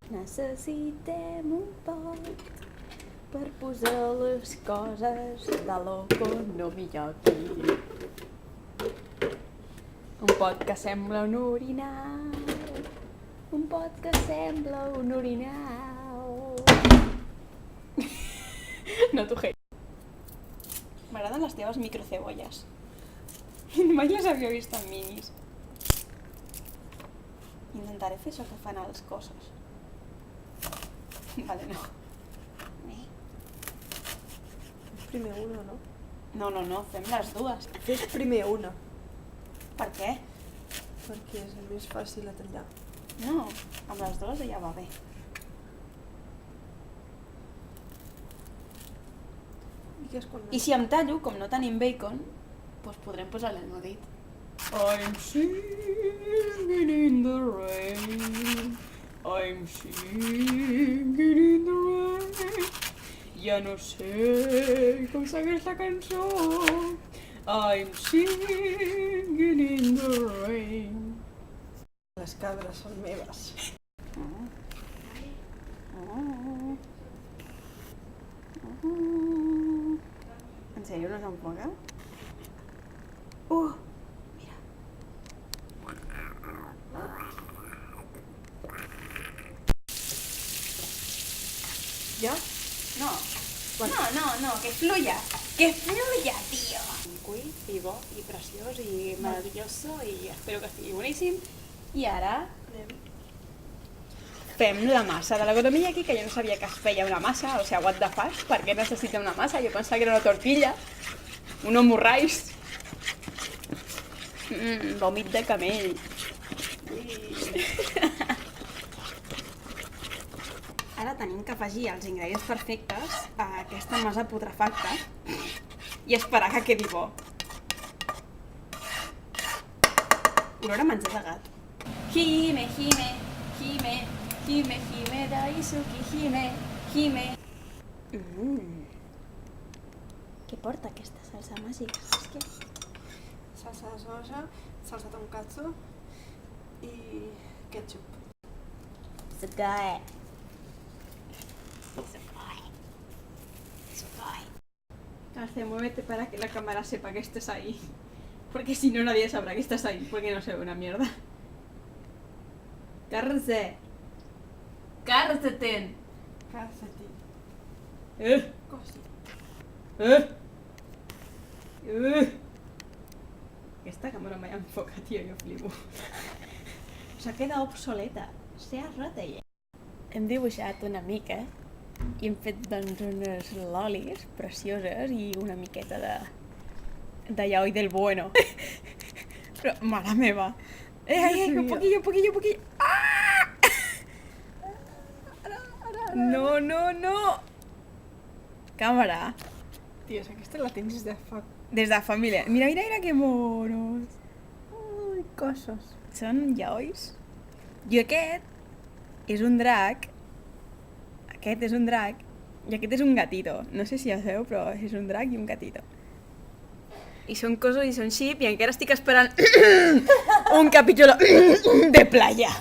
Necessitem un pot per posar les coses de l'economia aquí. Un pot que sembla un orinal, un pot que sembla un orinal. No t'ho hate. M'agraden les teves microcebolles. Mai les havia vist en minis. Intentaré fer això que fan a les coses. Vale, no. Primer una, no? No, fem les dues. Fes primer una, Per què? perquè és el més fàcil a tallar. No, amb les dues ja va bé. I què és quan... I si em tallo, com no tenim bacon, doncs podrem posar-li el meu dit. I'm singing in the rain, I'm singing in the rain. Ja no sé com segueix la cançó. I'm singing in the rain. Les cabres són meves. En sèrio no s'enfoca? Mira. Ja? No. Bueno. No, que fluya. Que fluya, tío. Cuit i bo i preciós i meravelloso i espero que estigui boníssim. I ara Anem. fem la massa de l'economia aquí, que jo no sabia que es feia una massa, o sigui, what the fuck, per què necessita una massa? Jo pensava que era una tortilla, un homorrais. Vòmit de camell. Ara tenim que afegir els ingredients perfectes a aquesta massa putrefacta i esperar que quedi bo. Olor a menjar de gat. Hime, hime, hime, hime, hime, daisuki, hime, hime. Què porta aquesta salsa màgica? És que... Salsa de soja, salsa tonkatsu i ketchup. Sukai. Hace, muévete para que la cámara sepa que estás ahí. Porque si no, nadie sabrá que estás ahí. Porque no se ve una mierda. Cárrese. Cárrese. Calcetín. Cosi. Aquesta càmera mai enfoca, tio, jo flipo. S'ha quedat obsoleta. S'ha rota ja. Hem dibuixat una mica i hem fet doncs unes lolis precioses i una miqueta d'allò i del bueno. Però, mare meva. Un poquillo. Ah! No. Càmera. Ties, aquesta la tens Des de família. Mira que monos. Ai, cossos. Són yaois. I aquest és un drac. Aquest és un drac. I aquest és un gatito. No sé si ja sabeu, però és un drac i un gatito. I són cossos i són xip i encara estic esperant un capítol de playa.